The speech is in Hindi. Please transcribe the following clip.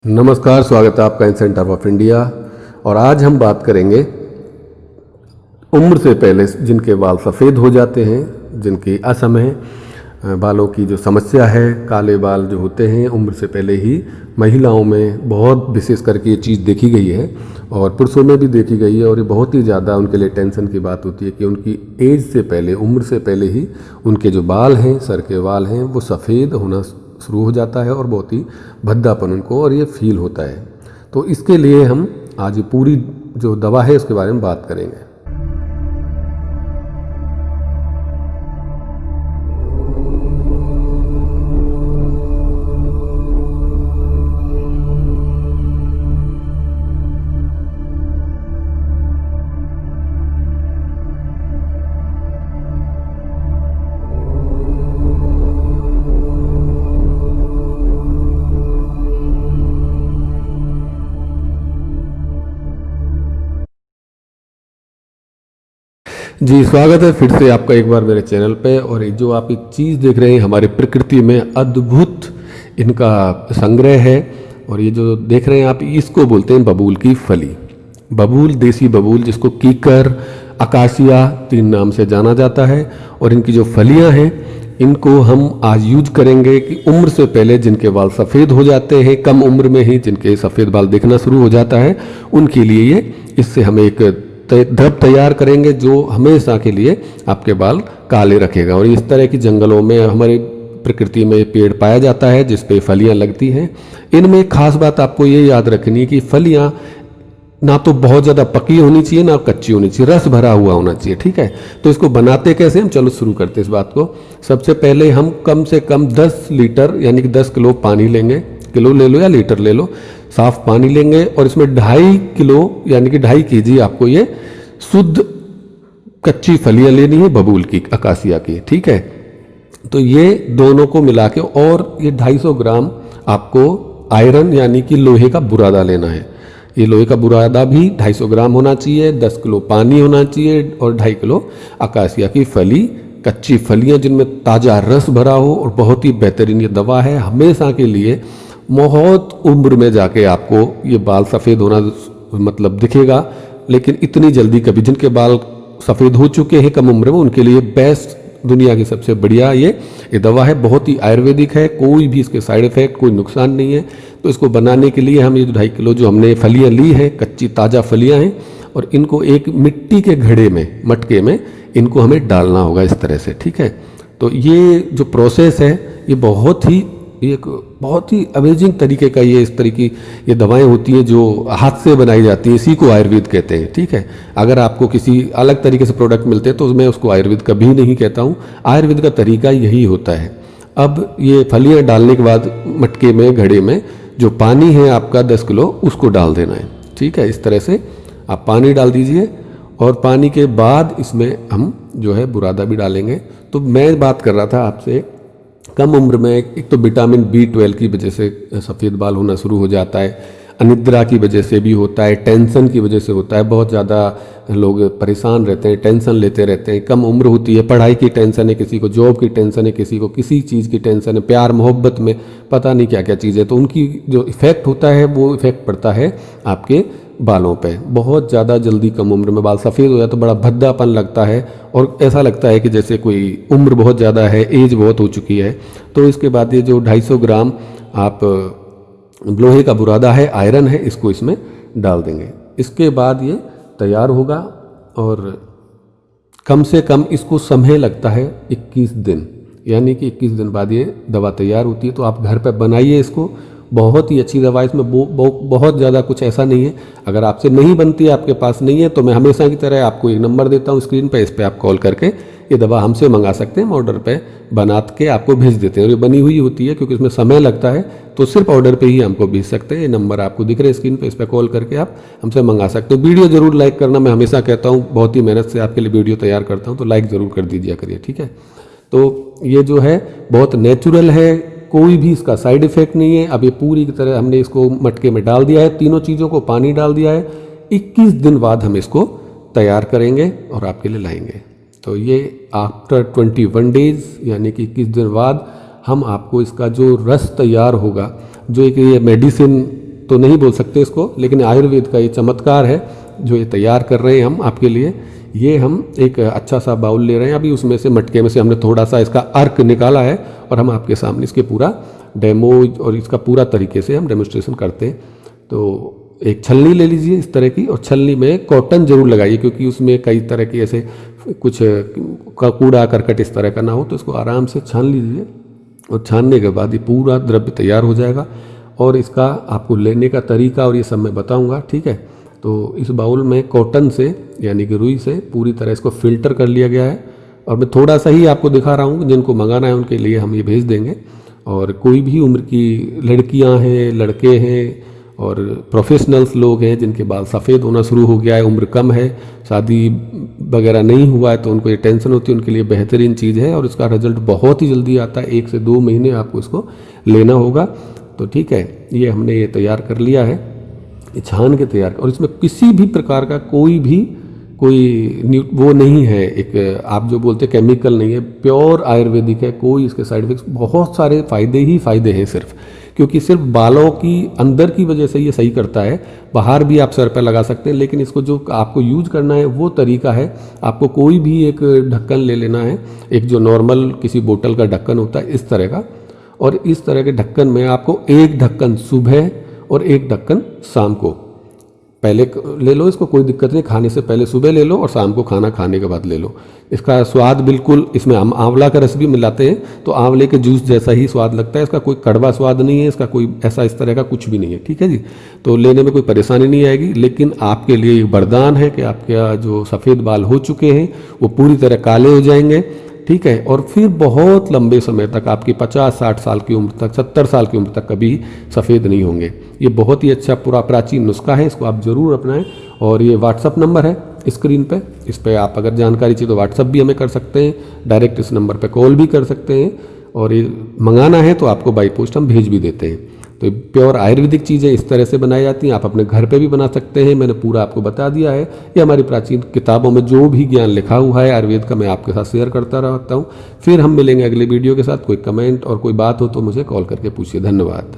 नमस्कार, स्वागत है आपका इन सेंटर ऑफ इंडिया। और आज हम बात करेंगे उम्र से पहले जिनके बाल सफ़ेद हो जाते हैं, जिनकी असमय बालों की जो समस्या है, काले बाल जो होते हैं उम्र से पहले ही महिलाओं में बहुत विशेष करके ये चीज़ देखी गई है और पुरुषों में भी देखी गई है। और ये बहुत ही ज़्यादा उनके लिए टेंशन की बात होती है कि उनकी एज से पहले, उम्र से पहले ही उनके जो बाल हैं, सर के बाल हैं, वो सफ़ेद होना शुरू हो जाता है और बहुत ही भद्दापन उनको और ये फील होता है। तो इसके लिए हम आज ये पूरी जो दवा है उसके बारे में बात करेंगे। जी, स्वागत है फिर से आपका एक बार मेरे चैनल पे। और ये जो आप एक चीज़ देख रहे हैं, हमारे प्रकृति में अद्भुत इनका संग्रह है। और ये जो देख रहे हैं आप, इसको बोलते हैं बबूल की फली। बबूल, देसी बबूल, जिसको कीकर, अकासिया 3 नाम से जाना जाता है। और इनकी जो फलियां हैं, इनको हम आज यूज करेंगे कि उम्र से पहले जिनके बाल सफ़ेद हो जाते हैं, कम उम्र में ही जिनके सफ़ेद बाल दिखना शुरू हो जाता है, उनके लिए ये इससे हम एक द्रव तैयार करेंगे जो हमेशा के लिए आपके बाल काले रखेगा। और इस तरह की जंगलों में, हमारे प्रकृति में पेड़ पाया जाता है जिस पे फलियां लगती हैं। इनमें खास बात आपको ये याद रखनी है कि फलियां ना तो बहुत ज़्यादा पकी होनी चाहिए, ना कच्ची होनी चाहिए, रस भरा हुआ होना चाहिए। ठीक है, तो इसको बनाते कैसे, हम चलो शुरू करते हैं इस बात को। सबसे पहले हम कम से कम 10 लीटर यानी कि 10 किलो पानी लेंगे। किलो ले लो या लीटर ले लो, साफ पानी लेंगे। और इसमें 2.5 किलो यानी कि 2.5 kg आपको ये शुद्ध कच्ची फलियां लेनी है, बबूल की, अकासिया की। ठीक है, तो ये दोनों को मिला के, और ये 250 ग्राम आपको आयरन यानी कि लोहे का बुरादा लेना है। ये लोहे का बुरादा भी 250 ग्राम होना चाहिए, 10 किलो पानी होना चाहिए और 2.5 किलो अकासिया की फली, कच्ची फलियां जिनमें ताज़ा रस भरा हो। और बहुत ही बेहतरीन ये दवा है, हमेशा के लिए। बहुत उम्र में जाके आपको ये बाल सफ़ेद होना मतलब दिखेगा, लेकिन इतनी जल्दी कभी, जिनके बाल सफ़ेद हो चुके हैं कम उम्र में, उनके लिए बेस्ट, दुनिया की सबसे बढ़िया ये दवा है। बहुत ही आयुर्वेदिक है, कोई भी इसके साइड इफ़ेक्ट, कोई नुकसान नहीं है। तो इसको बनाने के लिए हम ये 2.5 किलो जो हमने फलियां ली हैं, कच्ची ताज़ा फलियां हैं, और इनको एक मिट्टी के घड़े में, मटके में इनको हमें डालना होगा इस तरह से। ठीक है, तो ये जो प्रोसेस है, ये बहुत ही अमेजिंग तरीके का, ये इस तरह की ये दवाएं होती हैं जो हाथ से बनाई जाती हैं, इसी को आयुर्वेद कहते हैं। ठीक है, अगर आपको किसी अलग तरीके से प्रोडक्ट मिलते हैं तो मैं उसको आयुर्वेद कभी नहीं कहता हूँ। आयुर्वेद का तरीका यही होता है। अब ये फलियां डालने के बाद मटके में, घड़े में जो पानी है आपका 10 किलो, उसको डाल देना है। ठीक है, इस तरह से आप पानी डाल दीजिए। और पानी के बाद इसमें हम जो है बुरादा भी डालेंगे। तो मैं बात कर रहा था आपसे, कम उम्र में एक तो विटामिन B12 की वजह से सफ़ेद बाल होना शुरू हो जाता है, अनिद्रा की वजह से भी होता है, टेंशन की वजह से होता है। बहुत ज़्यादा लोग परेशान रहते हैं, टेंशन लेते रहते हैं, कम उम्र होती है, पढ़ाई की टेंशन है, किसी को जॉब की टेंशन है, किसी को किसी चीज़ की टेंशन है, प्यार मोहब्बत में पता नहीं क्या क्या चीज़ है। तो उनकी जो इफ़ेक्ट होता है, वो इफ़ेक्ट पड़ता है आपके बालों पे। बहुत ज़्यादा जल्दी कम उम्र में बाल सफ़ेद हो जाए तो बड़ा भद्दापन लगता है और ऐसा लगता है कि जैसे कोई उम्र बहुत ज़्यादा है, एज बहुत हो चुकी है। तो इसके बाद ये जो 250 ग्राम आप लोहे का बुरादा है, आयरन है, इसको इसमें डाल देंगे। इसके बाद ये तैयार होगा और कम से कम इसको समय लगता है 21 दिन, यानी कि 21 दिन बाद ये दवा तैयार होती है। तो आप घर पर बनाइए इसको, बहुत ही अच्छी दवा है। इसमें बहुत ज़्यादा कुछ ऐसा नहीं है। अगर आपसे नहीं बनती है, आपके पास नहीं है, तो मैं हमेशा की तरह आपको एक नंबर देता हूँ स्क्रीन पे, इस पर आप कॉल करके ये दवा हमसे मंगा सकते हैं। हम ऑर्डर पे बना के आपको भेज देते हैं। और ये बनी हुई होती है, क्योंकि इसमें समय लगता है, तो सिर्फ ऑर्डर पे ही हमको भेज सकते हैं। ये नंबर आपको दिख रहे हैं स्क्रीन पे, इस पर कॉल करके आप हमसे मंगा सकते हो। वीडियो ज़रूर लाइक करना, मैं हमेशा कहता हूँ, बहुत ही मेहनत से आपके लिए वीडियो तैयार करता हूँ, तो लाइक ज़रूर कर दीजिए करिए। ठीक है, तो ये जो है बहुत नेचुरल है, कोई भी इसका साइड इफ़ेक्ट नहीं है। अब ये पूरी की तरह हमने इसको मटके में डाल दिया है, तीनों चीज़ों को पानी डाल दिया है। 21 दिन बाद हम इसको तैयार करेंगे और आपके लिए लाएंगे। तो ये आफ्टर 21 डेज यानी कि 21 दिन बाद हम आपको इसका जो रस तैयार होगा, जो एक ये मेडिसिन तो नहीं बोल सकते इसको, लेकिन आयुर्वेद का ये चमत्कार है जो ये तैयार कर रहे हैं हम आपके लिए। ये हम एक अच्छा सा बाउल ले रहे हैं अभी, उसमें से मटके में से हमने थोड़ा सा इसका अर्क निकाला है और हम आपके सामने इसके पूरा डेमो और इसका पूरा तरीके से हम डेमोस्ट्रेशन करते हैं। तो एक छलनी ले लीजिए इस तरह की, और छलनी में कॉटन जरूर लगाइए, क्योंकि उसमें कई तरह की ऐसे कुछ कूड़ा करकट इस तरह का ना हो। तो इसको आराम से छान लीजिए, और छानने के बाद ये पूरा द्रव्य तैयार हो जाएगा। और इसका आपको लेने का तरीका और ये सब मैं बताऊंगा, ठीक है। तो इस बाउल में कॉटन से यानी कि रुई से पूरी तरह इसको फिल्टर कर लिया गया है, और मैं थोड़ा सा ही आपको दिखा रहा हूँ, जिनको मंगाना है उनके लिए हम ये भेज देंगे। और कोई भी उम्र की लड़कियाँ हैं, लड़के हैं और प्रोफेशनल्स लोग हैं जिनके बाल सफ़ेद होना शुरू हो गया है, उम्र कम है, शादी वगैरह नहीं हुआ है, तो उनको ये टेंशन होती है, उनके लिए बेहतरीन चीज़ है। और इसका रिजल्ट बहुत ही जल्दी आता है, 1 से 2 महीने आपको इसको लेना होगा। तो ठीक है, ये हमने ये तैयार कर लिया है, ये छान के तैयार। और इसमें किसी भी प्रकार का कोई वो नहीं है, एक आप जो बोलते केमिकल नहीं है, प्योर आयुर्वेदिक है। कोई इसके साइड इफेक्ट्स, बहुत सारे फ़ायदे ही फ़ायदे हैं सिर्फ, क्योंकि सिर्फ बालों की अंदर की वजह से ये सही करता है। बाहर भी आप सर पर लगा सकते हैं, लेकिन इसको जो आपको यूज करना है वो तरीका है। आपको कोई भी एक ढक्कन ले लेना है, एक जो नॉर्मल किसी बोतल का ढक्कन होता है इस तरह का, और इस तरह के ढक्कन में आपको एक ढक्कन सुबह और एक ढक्कन शाम को पहले ले लो। इसको कोई दिक्कत नहीं, खाने से पहले सुबह ले लो और शाम को खाना खाने के बाद ले लो। इसका स्वाद बिल्कुल, इसमें हम आंवला का रस भी मिलाते हैं, तो आंवले के जूस जैसा ही स्वाद लगता है। इसका कोई कड़वा स्वाद नहीं है, इसका कोई ऐसा इस तरह का कुछ भी नहीं है, ठीक है जी। तो लेने में कोई परेशानी नहीं आएगी, लेकिन आपके लिए एक वरदान है कि आपके जो सफ़ेद बाल हो चुके हैं वो पूरी तरह काले हो जाएंगे, ठीक है। और फिर बहुत लंबे समय तक, आपकी 50-60 साल की उम्र तक, 70 साल की उम्र तक कभी सफ़ेद नहीं होंगे। ये बहुत ही अच्छा पूरा प्राचीन नुस्खा है, इसको आप ज़रूर अपनाएं। और ये व्हाट्सअप नंबर है स्क्रीन पे, इस पर आप अगर जानकारी चाहिए तो व्हाट्सअप भी हमें कर सकते हैं, डायरेक्ट इस नंबर पे कॉल भी कर सकते हैं। और ये मंगाना है तो आपको बाई पोस्ट हम भेज भी देते हैं। तो प्योर आयुर्वेदिक चीज़ें इस तरह से बनाई जाती हैं, आप अपने घर पे भी बना सकते हैं। मैंने पूरा आपको बता दिया है, ये हमारी प्राचीन किताबों में जो भी ज्ञान लिखा हुआ है आयुर्वेद का, मैं आपके साथ शेयर करता रहता हूँ। फिर हम मिलेंगे अगले वीडियो के साथ। कोई कमेंट और कोई बात हो तो मुझे कॉल करके पूछिए। धन्यवाद।